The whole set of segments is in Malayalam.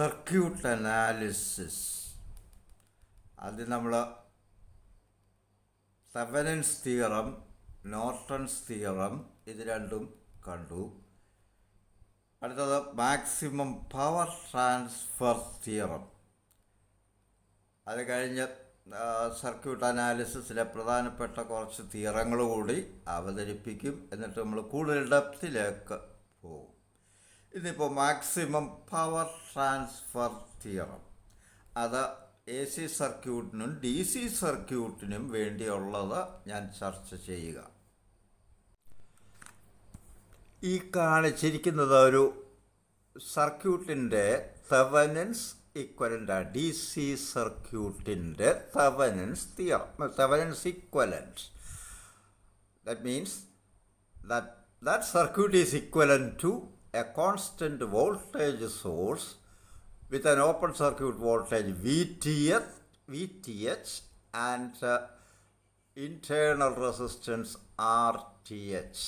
Circuit analysis. ആദ്യം നമ്മൾ തെവനിൻസ് തിയറം, നോർട്ടൺസ് തിയറം ഇത് രണ്ടും കണ്ടു. അടുത്തത് മാക്സിമം പവർ ട്രാൻസ്ഫർ തിയറം. അത് കഴിഞ്ഞ് സർക്യൂട്ട് അനാലിസിസിലെ പ്രധാനപ്പെട്ട കുറച്ച് തിയറങ്ങൾ കൂടി അവതരിപ്പിക്കും. എന്നിട്ട് നമ്മൾ കൂടുതൽ ഡെപ്തിലേക്ക് പോകും. ഇതിപ്പോൾ മാക്സിമം പവർ ട്രാൻസ്ഫർ തിയറം, അത് എ സി സർക്യൂട്ടിനും ഡി സി സർക്യൂട്ടിനും വേണ്ടിയുള്ളത് ഞാൻ ചർച്ച ചെയ്യുക. ഈ കാണിച്ചിരിക്കുന്നത് ഒരു സർക്യൂട്ടിൻ്റെ തെവനിൻസ് ഇക്വലൻ്റാണ്. ഡി സി സർക്യൂട്ടിൻ്റെ Thevenin's theorem, Thevenin's equivalent. That means that circuit is equivalent to a constant voltage source with an open circuit voltage VTH and internal resistance RTH.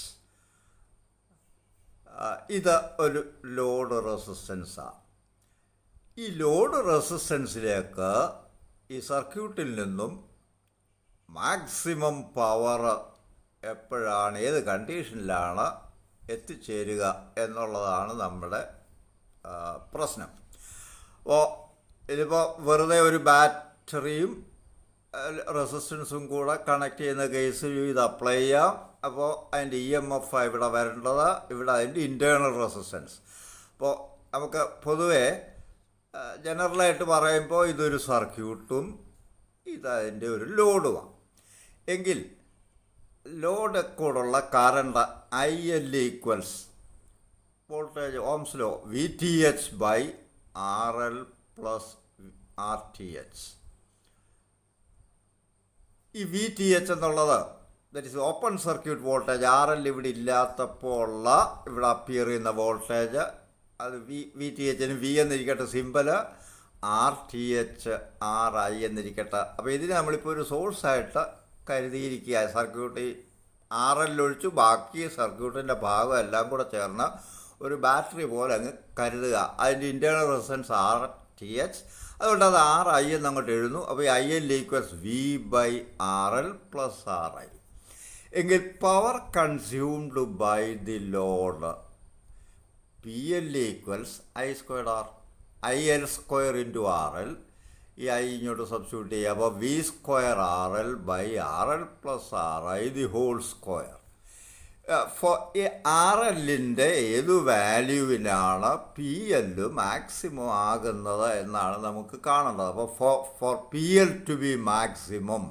ഇത് ഒരു ലോഡ് റെസിസ്റ്റൻസാണ്. ഈ ലോഡ് റെസിസ്റ്റൻസിലേക്ക് ഈ സർക്യൂട്ടിൽ നിന്നും മാക്സിമം പവർ എപ്പോഴാണ്, ഏത് കണ്ടീഷനിലാണ് എത്തിച്ചേരുക എന്നുള്ളതാണ് നമ്മുടെ പ്രശ്നം. അപ്പോൾ ഇതിപ്പോൾ വെറുതെ ഒരു ബാറ്ററിയും റെസിസ്റ്റൻസും കൂടെ കണക്ട് ചെയ്യുന്ന കേസിൽ ഇത് അപ്ലൈ ചെയ്യാം. അപ്പോൾ അതിൻ്റെ EMF ഇവിടെ വരേണ്ടത്, ഇവിടെ അതിൻ്റെ ഇൻറ്റേർണൽ റെസിസ്റ്റൻസ്. അപ്പോൾ നമുക്ക് പൊതുവേ ജനറലായിട്ട് പറയുമ്പോൾ ഇതൊരു സർക്യൂട്ടും ഇതതിൻ്റെ ഒരു ലോഡുമാണ്. എങ്കിൽ ലോഡ് കൂടെയുള്ള current IL equals voltage Ohm's law VTH by RL plus RTH. ഈ VTH എന്നുള്ളത് that is open circuit voltage. RL ഇവിടെ ഇല്ലാത്തപ്പോൾ ഉള്ള ഇവിടെ അപ്പിയർ ചെയ്യുന്ന വോൾട്ടേജ്, അത് VTHന് V എന്നിരിക്കട്ടെ സിമ്പല്, RTH RI എന്നിരിക്കട്ടെ. അപ്പോൾ ഇതിന് നമ്മളിപ്പോൾ ഒരു സോഴ്സായിട്ട് കരുതിയിരിക്കുക. സർക്യൂട്ട് RL ഒഴിച്ചു ബാക്കി സർക്യൂട്ടിൻ്റെ ഭാഗം എല്ലാം കൂടെ ചേർന്ന് ഒരു ബാറ്ററി പോലെ അങ്ങ് കരുതുക. അതിൻ്റെ ഇൻറ്റേർണൽ റെസിസ്റ്റൻസ് RTH, അതുകൊണ്ട് അത് RI എന്ന് അങ്ങോട്ട് എഴുതുന്നു. അപ്പോൾ ഈ IL equals V by RL plus RI. എങ്കിൽ power consumed by the load PL equals I squared R, IL square into RL. ഈ I ഇങ്ങോട്ട് സബ്സ്റ്റിറ്റ്യൂട്ട് ചെയ്യുക. അപ്പോൾ V square RL by RL plus RI the whole square. ഈ RLൻ്റെ ഏതു വാല്യൂവിലാണ് PL മാക്സിമം ആകുന്നത് എന്നാണ് നമുക്ക് കാണേണ്ടത്. അപ്പോൾ for PL to be maximum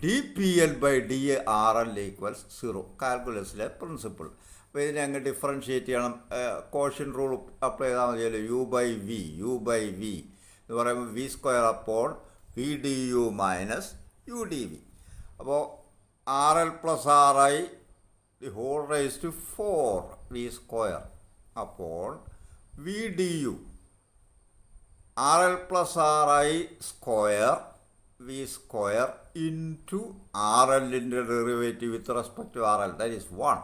DPL by DRL equals 0. കാൽക്കുലസിലെ പ്രിൻസിപ്പിൾ. അപ്പോൾ ഇതിനെ അങ്ങ് ഡിഫറൻഷ്യേറ്റ് ചെയ്യണം. കോഷ്യൻ റൂൾ അപ്ലൈ ചെയ്താൽ മതിയല്ലോ. U ബൈ V എന്ന് പറയുമ്പോൾ V സ്ക്വയർ അപ്പോൾ VDU മൈനസ് UDV. അപ്പോൾ RL plus RI the whole raise to 4V square അപ്പോൾ VDU RL plus RI square V square into RLൻ്റെ derivative with respect to RL that is 1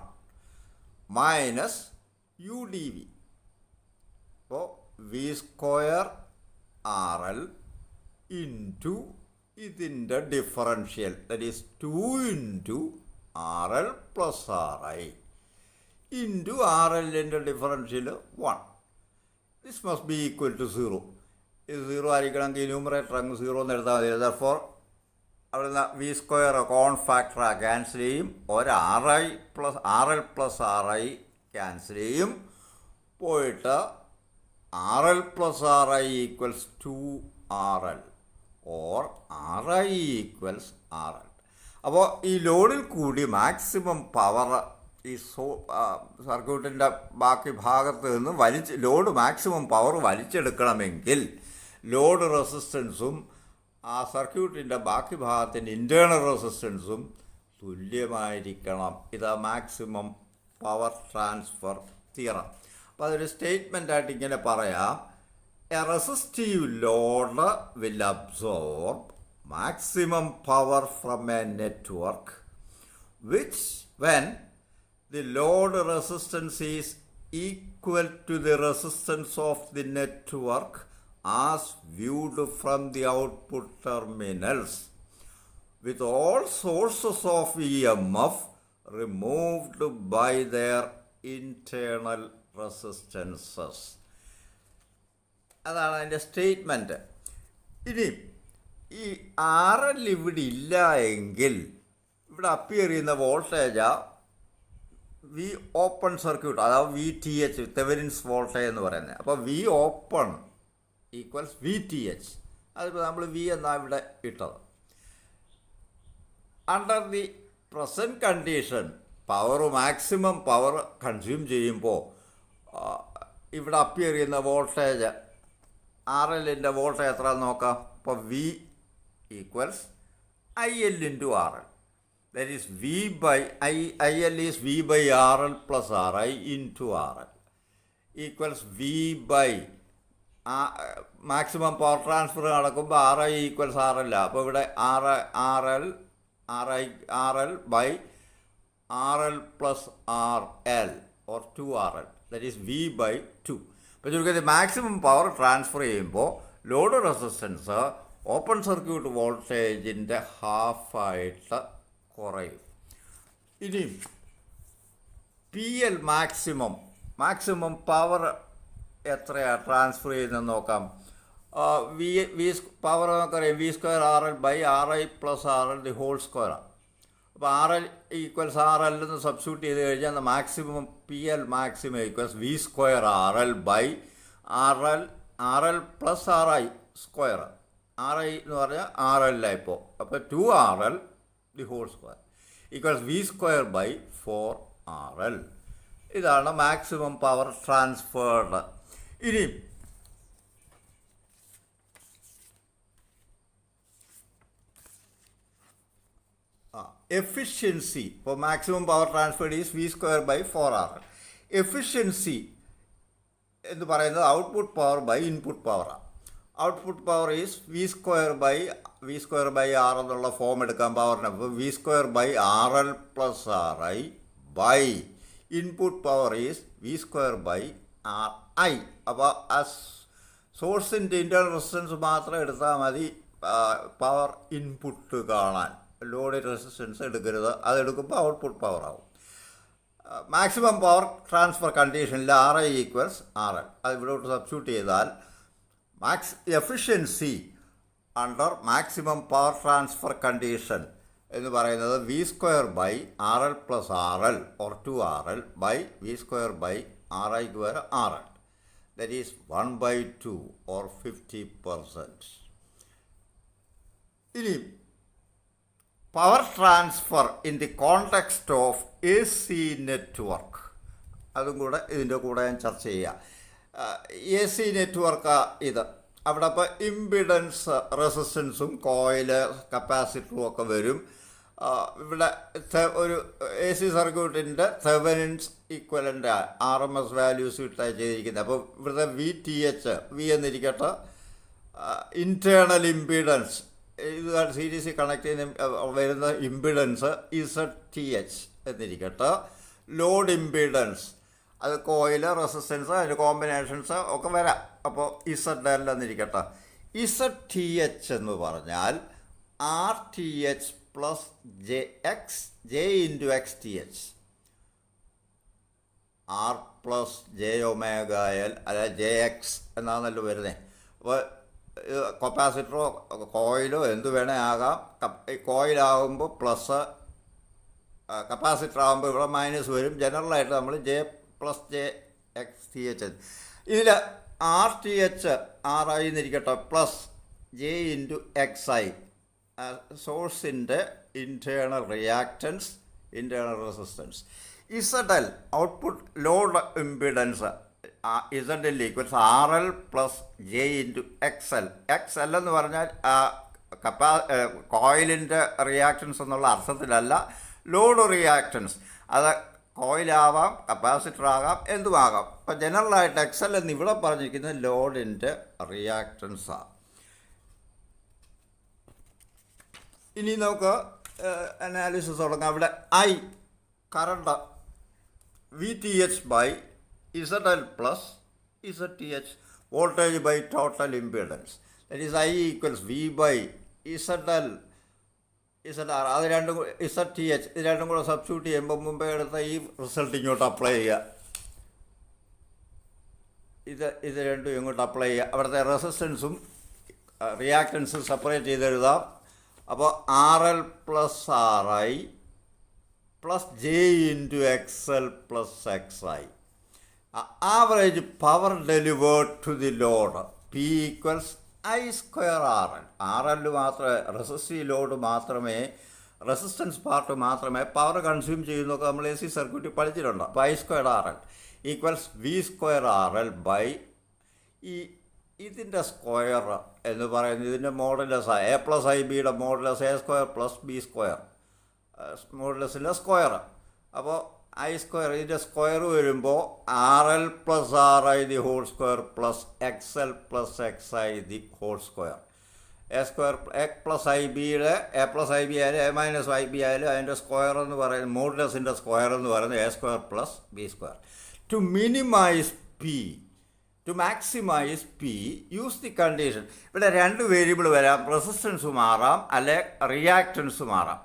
minus UDV. അപ്പോൾ V സ്ക്വയർ RL ഇൻറ്റു ഇതിൻ്റെ differential that is 2 into RL plus RI into RLൻ്റെ differential 1. This must be equal to 0. ഇത് 0 ആയിരിക്കണമെങ്കിൽ ന്യൂമറേറ്റർ അങ്ങ് 0 എന്ന് എഴുതാൻ മതി. ദർഫോർ അവിടെ നിന്ന് V സ്ക്വയർ കോൺ ഫാക്ടർ ക്യാൻസൽ ചെയ്യും. RL പ്ലസ് RI ക്യാൻസൽ ചെയ്യും. പോയിട്ട് RL plus RI equals 2RL or RI equals RL. അപ്പോൾ ഈ ലോഡിൽ കൂടി മാക്സിമം പവർ ഈ സർക്യൂട്ടിൻ്റെ ബാക്കി ഭാഗത്ത് നിന്ന് ലോഡ് മാക്സിമം പവർ വലിച്ചെടുക്കണമെങ്കിൽ ലോഡ് റെസിസ്റ്റൻസും ആ സർക്യൂട്ടിൻ്റെ ബാക്കി ഭാഗത്തിൻ്റെ ഇൻറ്റേർണൽ റെസിസ്റ്റൻസും തുല്യമായിരിക്കണം. ഇത് മാക്സിമം പവർ ട്രാൻസ്ഫർ തിയറം. അപ്പോൾ അതൊരു സ്റ്റേറ്റ്മെൻറ്റായിട്ട് ഇങ്ങനെ പറയാം: A resistive Lord will absorb maximum power from a network which when the load resistance is equal to the resistance of the network as viewed from the output terminals, with all sources of EMF removed by their internal resistances. അതാണ് അതിൻ്റെ സ്റ്റേറ്റ്മെൻറ്റ്. ഇനി ഈ ആർ എൽ ഇവിടെ ഇല്ല എങ്കിൽ ഇവിടെ അപ്പിയർ ചെയ്യുന്ന വോൾട്ടേജ് വി ഓപ്പൺ സർക്യൂട്ട്, അതായത് V T H, Thevenin's voltage എന്ന് പറയുന്നത്. അപ്പോൾ V open equals V T H. അതിപ്പോൾ നമ്മൾ വി എന്നാണ് ഇവിടെ ഇട്ടത്. Under the present condition power maximum power consume ചെയ്യുമ്പോൾ ഇവിടെ അപ്പിയർ ചെയ്യുന്ന വോൾട്ടേജ് ആർ എല്ലിൻ്റെ വോൾട്ടേജ് എത്ര നോക്കാം. അപ്പോൾ V equals I L into R L. That is V by IL is V by RL plus RI into RL equals V by maximum power transfer നടക്കുമ്പോൾ RI equals RL. അപ്പോൾ ഇവിടെ RL by RL plus RL or 2RL, that is V by 2. അപ്പോൾ ചുരുക്കത്തിൽ മാക്സിമം പവർ ട്രാൻസ്ഫർ ചെയ്യുമ്പോൾ ലോഡ് റെസിസ്റ്റൻസ് ഓപ്പൺ സർക്യൂട്ട് വോൾട്ടേജിൻ്റെ ഹാഫായിട്ട് കുറയും. ഇനി പി എൽ മാക്സിമം പവർ എത്രയാണ് ട്രാൻസ്ഫർ ചെയ്യുന്നതെന്ന് നോക്കാം. വി പവർ നമുക്കറിയാം V square R L by R I plus R L the whole സ്ക്വയറാണ്. അപ്പോൾ R L equals R L എന്ന് സബ്സ്റ്റിറ്റ്യൂട്ട് ചെയ്ത് കഴിഞ്ഞാൽ maximum P L maximum equals V square R L by R L plus R I square. R I എന്ന് പറഞ്ഞാൽ ആർ എല്ലാണ് ഇപ്പോൾ. അപ്പോൾ 2RL the whole square equals V square by 4RL. ഇതാണ് മാക്സിമം പവർ ട്രാൻസ്ഫേർഡ്. ഇനി എഫിഷ്യൻസി, ഇപ്പോൾ maximum power transferred is V square by 4RL. Efficiency എന്ന് പറയുന്നത് ഔട്ട്പുട്ട് പവർ ബൈ ഇൻപുട്ട് പവറാണ്. Output power is V square by R എന്നുള്ള ഫോം എടുക്കാൻ പവറിന്. അപ്പോൾ V square by R L plus R I by input power is V square by R I. അപ്പോൾ ആ സോഴ്സിൻ്റെ ഇൻറ്റേർണൽ റെസിസ്റ്റൻസ് മാത്രം എടുത്താൽ മതി പവർ ഇൻപുട്ട് കാണാൻ. ലോഡ് റെസിസ്റ്റൻസ് എടുക്കരുത്, അതെടുക്കുമ്പോൾ ഔട്ട്പുട്ട് പവർ ആവും. മാക്സിമം പവർ ട്രാൻസ്ഫർ കണ്ടീഷനിൽ R I equals R L. അത് ഇവിടോട്ട് സബ്സ്റ്റിറ്റ്യൂട്ട് ചെയ്താൽ efficiency under maximum power transfer condition എന്ന് പറയുന്നത് V square by R L plus R L or 2RL by V square by R I square R L, that is 1/2 or 50%. ഇനി power transfer in the context of AC network, അതും കൂടെ ഇതിൻ്റെ കൂടെ ഞാൻ ചർച്ച ചെയ്യാം. AC നെറ്റ്വർക്ക് ഇത് അവിടെ ഇപ്പോൾ ഇമ്പിഡൻസ് റെസിസ്റ്റൻസും കോയില് കപ്പാസിറ്ററും ഒക്കെ വരും. ഇവിടെ ഒരു AC സർക്യൂട്ടിൻ്റെ തെവനിൻസ് ഈക്വലൻ്റ് RMS വാല്യൂസ് ഇട്ടാണ് ചെയ്തിരിക്കുന്നത്. അപ്പോൾ ഇവിടുത്തെ വി എന്നിരിക്കട്ടെ ഇൻറ്റേർണൽ ഇമ്പിഡൻസ്, ഇത് സീരീസിൽ കണക്ട് ചെയ്യുന്ന വരുന്ന ഇമ്പിഡൻസ് ZTH എന്നിരിക്കട്ടെ. ലോഡ് ഇമ്പിഡൻസ് അത് കോയില് റെസിസ്റ്റൻസ് അതിൻ്റെ കോമ്പിനേഷൻസ് ഒക്കെ വരാം. അപ്പോൾ ZL എന്നിരിക്കട്ടെ. ZTH എന്ന് പറഞ്ഞാൽ RTH plus J into XTH, R plus JωL അല്ല JX എന്നാണല്ലോ വരുന്നത്. അപ്പോൾ കപ്പാസിറ്ററോ കോയിലോ എന്ത് വേണേ ആകാം. കോയിലാകുമ്പോൾ പ്ലസ്, കപ്പാസിറ്റർ ആകുമ്പോൾ ഇവിടെ മൈനസ് വരും. ജനറലായിട്ട് നമ്മൾ J പ്ലസ് JXTH. ഇതിൽ RTH RI എന്നിരിക്കട്ടെ പ്ലസ് J ഇൻറ്റു XI സോഴ്സിൻ്റെ internal reactance, internal resistance. ZL output load impedance ZL equals RL plus J into XL. XL എന്ന് പറഞ്ഞാൽ കോയിലിൻ്റെ റിയാക്റ്റൻസ് എന്നുള്ള അർത്ഥത്തിലല്ല, ലോഡ് റിയാക്റ്റൻസ്. അത് കോയിലാവാം, കപ്പാസിറ്റർ ആകാം, എന്തുമാകാം. ഇപ്പം ജനറലായിട്ട് XL എന്ന് ഇവിടെ പറഞ്ഞിരിക്കുന്നത് ലോഡിൻ്റെ റിയാക്റ്റൻസാണ്. ഇനി നമുക്ക് അനാലിസിസ് തുടങ്ങാം. ഇവിടെ I current VTH by ZL plus ZTH, voltage by total impedance. That is I equals V by ZL ZR. അത് രണ്ടും ZTH ഇത് രണ്ടും കൂടെ സബ്സ്റ്റിറ്റ്യൂട്ട് ചെയ്യുമ്പോൾ മുമ്പേ എടുത്ത ഈ റിസൾട്ട് ഇങ്ങോട്ട് അപ്ലൈ ചെയ്യുക. ഇത് രണ്ടും ഇങ്ങോട്ട് അപ്ലൈ ചെയ്യുക. അവിടുത്തെ റെസിസ്റ്റൻസും റിയാക്റ്റൻസും സെപ്പറേറ്റ് ചെയ്തെഴുതാം. അപ്പോൾ RL plus RI plus J into XL plus XI. Average power delivered to the load P equals I square RL. RL മാത്രമേ റെസിസ്റ്റീവ് ലോഡ് മാത്രമേ റെസിസ്റ്റൻസ് പാർട്ട് മാത്രമേ പവർ കൺസ്യൂം ചെയ്യുന്നതൊക്കെ നമ്മൾ AC സർക്യൂട്ടിൽ പഠിച്ചിട്ടുണ്ട്. അപ്പോൾ I square RL equals V square RL by ഇതിൻ്റെ സ്ക്വയർ എന്ന് പറയുന്നത് ഇതിൻ്റെ മോഡുലസ് A പ്ലസ് IBയുടെ modulus A square plus B square മോഡുലസിൻ്റെ സ്ക്വയർ. അപ്പോൾ I സ്ക്വയർ ഇതിൻ്റെ സ്ക്വയർ വരുമ്പോൾ RL plus RI the whole square plus XL plus XI the whole square. A square A plus IBയുടെ A പ്ലസ് IB ആയാലും A മൈനസ് IB ആയാലും അതിൻ്റെ സ്ക്വയർ എന്ന് പറയുന്നത് മോഡുലസിൻ്റെ സ്ക്വയർ എന്ന് പറയുന്നത് A square plus B square. To minimize P, to maximize P, use the condition. ഇവിടെ രണ്ട് വേരിയബിൾ വരാം, റെസിസ്റ്റൻസ് മാറാം അല്ലെ റിയാക്റ്റൻസ് മാറാം.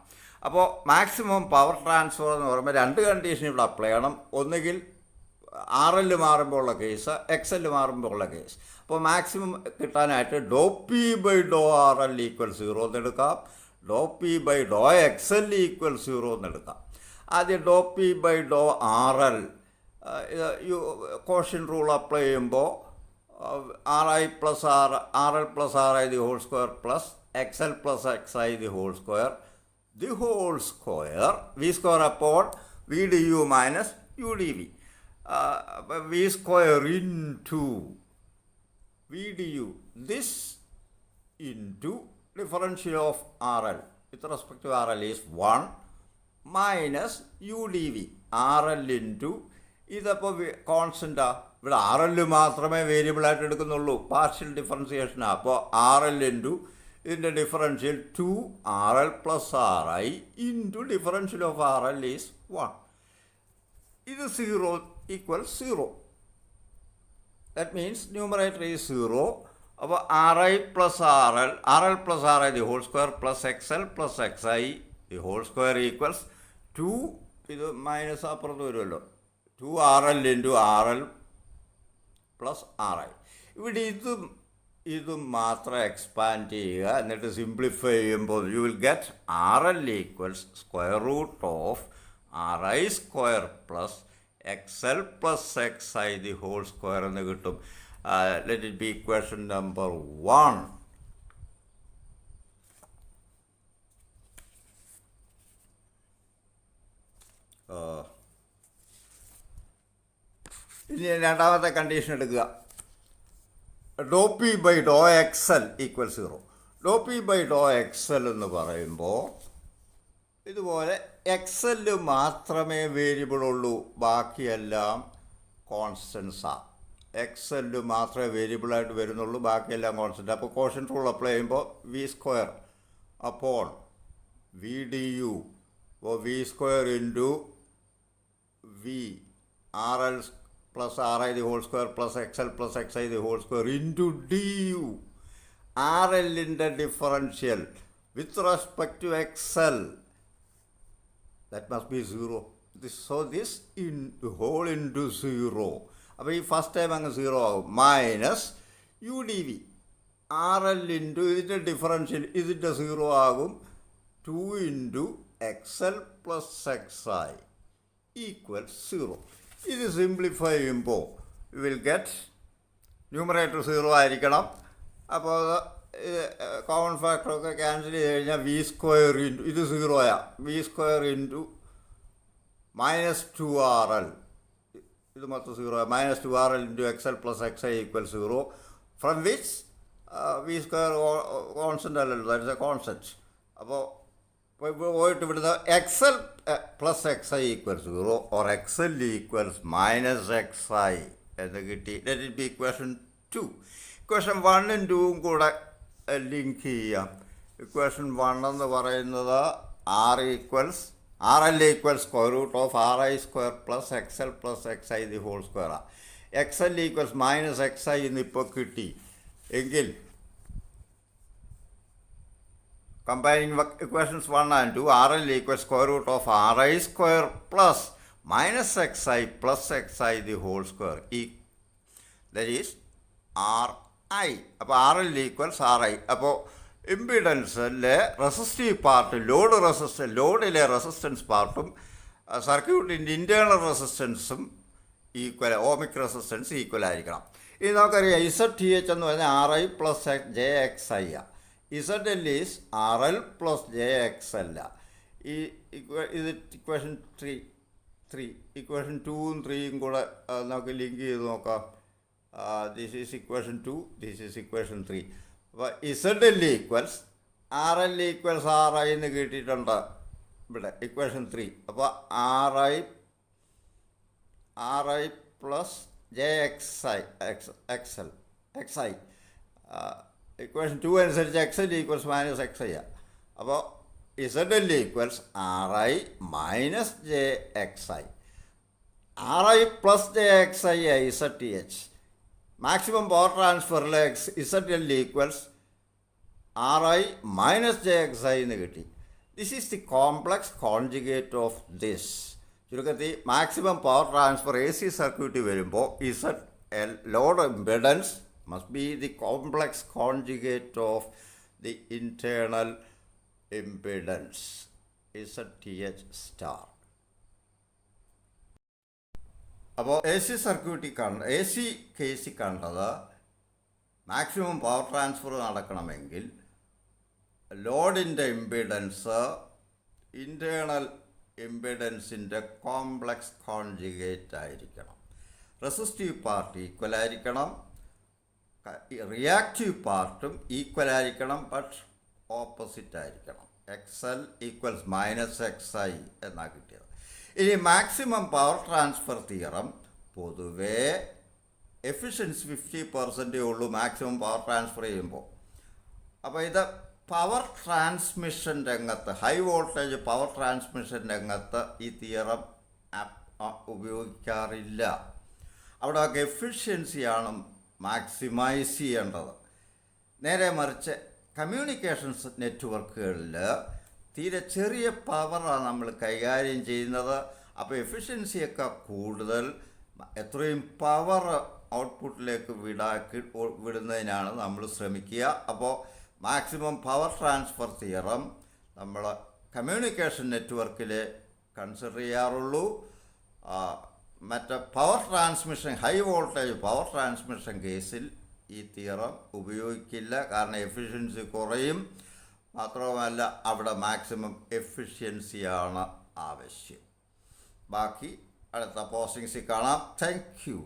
അപ്പോൾ മാക്സിമം പവർ ട്രാൻസ്ഫർ എന്ന് പറയുമ്പോൾ രണ്ട് കണ്ടീഷൻ ഇവിടെ അപ്ലൈ ചെയ്യണം. ഒന്നുകിൽ RL മാറുമ്പോൾ ഉള്ള കേസ്, XL മാറുമ്പോൾ ഉള്ള കേസ്. അപ്പോൾ മാക്സിമം കിട്ടാനായിട്ട് ഡോ P ബൈ ഡോ RL ഈക്വൽ 0 എന്നെടുക്കാം, ഡോ P ബൈ ഡോ XL ഈക്വൽ 0 എന്നെടുക്കാം. ആദ്യം ഡോ P ബൈ ഡോ RL കോഷ്യൻ റൂൾ അപ്ലൈ ചെയ്യുമ്പോൾ RL plus RI the whole square plus XL plus XI the whole square V square അപ്പോൾ V du minus U dV. V square into V du this into differential of RL with respect to RL is 1 minus U dV RL into ഇതപ്പോൾ കോൺസ്റ്റൻറ്റാ. ഇവിടെ RL മാത്രമേ വേരിയബിളായിട്ട് എടുക്കുന്നുള്ളൂ, പാർഷ്യൽ ഡിഫറൻസിയേഷനാണ്. അപ്പോൾ RL ഇൻറ്റു ഇതിൻ്റെ differential 2RL plus RI into differential of RL is 1. ഇത് 0 equal 0. That means numerator is 0. അപ്പോൾ RL plus RI the whole square plus XL plus XI the whole square equals 2. ഇത് മൈനസ് അപ്പുറത്ത് വരുമല്ലോ, 2RL into RL plus RI. ഇവിടെ ഇതും മാത്രം എക്സ്പാൻഡ് ചെയ്യുക. എന്നിട്ട് സിംപ്ലിഫൈ ചെയ്യുമ്പോൾ you will get RL equals square root of RI square plus XL plus XI the whole square എന്ന് കിട്ടും. Let it be equation number 1. ഇനി രണ്ടാമത്തെ കണ്ടീഷൻ എടുക്കുക. ഡോ P ബൈ ഡോ XL ഈക്വൽ 0. ഡോ P ബൈ ഡോ XL എന്ന് പറയുമ്പോൾ ഇതുപോലെ XL മാത്രമേ വേരിയബിൾ ഉള്ളൂ, ബാക്കിയെല്ലാം കോൺസ്റ്റൻസാണ്. XL മാത്രമേ വേരിയബിളായിട്ട് വരുന്നുള്ളൂ, ബാക്കിയെല്ലാം കോൺസ്റ്റൻറ്റ്. അപ്പോൾ കോഷ്യൻ റൂൾ അപ്ലൈ ചെയ്യുമ്പോൾ V സ്ക്വയർ അപ്പോൾ V du അപ്പോൾ V square into V RL plus RI the whole square plus XL plus XI the whole square into du. RL in the differential with respect to XL, that must be 0. So this in the whole into 0. അപ്പോൾ ഈ ഫസ്റ്റ് ടൈം അങ്ങ് 0 ആകും. Minus U dV RL into ഇതിൻ്റെ ഡിഫറൻഷ്യൽ ഇതിൻ്റെ 0 ആകും. 2 into XL plus XI equal 0. ഇത് സിംപ്ലിഫൈ ചെയ്യുമ്പോൾ യു വിൽ ഗെറ്റ് ന്യൂമറേറ്റർ 0 ആയിരിക്കണം. അപ്പോൾ കോമൺ ഫാക്ടറൊക്കെ ക്യാൻസൽ ചെയ്ത് കഴിഞ്ഞാൽ V സ്ക്വയർ ഇൻറ്റു ഇത് 0 V square into minus 2RL ഇത് മൊത്തം 0 minus 2RL into XL plus XI equal 0 from which V square constant അല്ലല്ലോ, ദാറ്റ് ഇസ് എ കോൺസ്റ്റൻറ്റ്. അപ്പോൾ പോയിട്ട് ഇവിടുന്ന് XL plus XI equal 0 or XL equals minus XI എന്ന് കിട്ടി. Let it be equation 2. Equation 1ഉം 2ഉം കൂടെ ലിങ്ക് ചെയ്യാം. ഇക്വേഷൻ 1 എന്ന് പറയുന്നത് R equals R L equal square root of R I square plus X L plus X I the whole സ്ക്വയറാണ്. X L equals minus X I എന്നിപ്പോൾ കിട്ടി എങ്കിൽ comparing equations 1 and 2, R L equal square root of R I square plus minus X I plus X I the whole square that is R I. അപ്പോൾ R L equals R I. അപ്പോൾ ഇമ്പിഡൻസിലെ റെസിസ്റ്റീവ് പാർട്ട് ലോഡിലെ റെസിസ്റ്റൻസ് പാർട്ടും സർക്യൂട്ടിൻ്റെ ഇൻറ്റേർണൽ റെസിസ്റ്റൻസും ഈക്വൽ, ഓമിക് റെസിസ്റ്റൻസ് ഈക്വൽ ആയിരിക്കണം. ഇനി നമുക്കറിയാം ഇസഡ് ടി എച്ച് എന്ന് പറഞ്ഞാൽ R I plus J X I ആ. Z L is R L plus J X L ആ. ഇത് ഇക്വേഷൻ 3 ഇക്വേഷൻ 2ഉം 3ഉം കൂടെ നമുക്ക് ലിങ്ക് ചെയ്ത് നോക്കാം. This is equation 2, this is equation 3. അപ്പോൾ Z L equals R L equals R I എന്ന് കിട്ടിയിട്ടുണ്ട് ഇവിടെ ഇക്വേഷൻ 3. അപ്പോൾ R I plus J X I equation 2 അനുസരിച്ച് X L equals minus X I. അപ്പോൾ Z L equals R I minus J X I. R I plus J X I Z T H. Maximum power ട്രാൻസ്ഫറിലെ Z L equals R I minus J X I എന്ന് കിട്ടി. This is the complex conjugate of this. ചുരുക്കത്തിൽ maximum power transfer A C സർക്യൂട്ടിൽ വരുമ്പോൾ Z L load impedance must be the complex conjugate of the internal impedance ZTH star. അപ്പോൾ എ സി സർക്യൂട്ടിൽ എ സി കേസിൽ കണ്ടത് മാക്സിമം പവർ ട്രാൻസ്ഫർ നടക്കണമെങ്കിൽ ലോഡിൻ്റെ ഇംപിഡൻസ് ഇൻറ്റേർണൽ ഇംപിഡൻസിൻ്റെ കോംപ്ലക്സ് കോൺജുഗേറ്റ് ആയിരിക്കണം. റെസിസ്റ്റീവ് പാർട്ട് ഈക്വൽ ആയിരിക്കണം, റിയാക്റ്റീവ് പാർട്ടും ഈക്വൽ ആയിരിക്കണം, ബട്ട് ഓപ്പോസിറ്റ് ആയിരിക്കണം. X L equals minus X I എന്നാണ് കിട്ടിയത്. ഇനി മാക്സിമം പവർ ട്രാൻസ്ഫർ തിയറം പൊതുവേ എഫിഷ്യൻസി 50% ഉള്ളൂ മാക്സിമം പവർ ട്രാൻസ്ഫർ ചെയ്യുമ്പോൾ. അപ്പോൾ ഇത് പവർ ട്രാൻസ്മിഷൻ രംഗത്ത്, ഹൈ വോൾട്ടേജ് പവർ ട്രാൻസ്മിഷൻ രംഗത്ത് ഈ തിയറം ഉപയോഗിക്കാറില്ല. അവിടെ എഫിഷ്യൻസിയാണ് മാക്സിമൈസ് ചെയ്യേണ്ടത്. നേരെ മറിച്ച് കമ്മ്യൂണിക്കേഷൻസ് നെറ്റ്വർക്കുകളിൽ തീരെ ചെറിയ പവറാണ് നമ്മൾ കൈകാര്യം ചെയ്യുന്നത്. അപ്പോൾ എഫിഷ്യൻസിയൊക്കെ കൂടുതൽ എത്രയും പവർ ഔട്ട്പുട്ടിലേക്ക് വിടുന്നതിനാണ് നമ്മൾ ശ്രമിക്കുക. അപ്പോൾ മാക്സിമം പവർ ട്രാൻസ്ഫർ തിയറം നമ്മൾ കമ്മ്യൂണിക്കേഷൻ നെറ്റ്വർക്കിൽ കൺസിഡർ ചെയ്യാറുള്ളൂ. മറ്റേ power transmission, high voltage power transmission കേസിൽ ഈ തിയറം ഉപയോഗിക്കില്ല. കാരണം എഫിഷ്യൻസി കുറയും. മാത്രമല്ല അവിടെ മാക്സിമം എഫിഷ്യൻസിയാണ് ആവശ്യം. ബാക്കി അടുത്ത പോസ്റ്റിങ്സിൽ കാണാം. Thank you.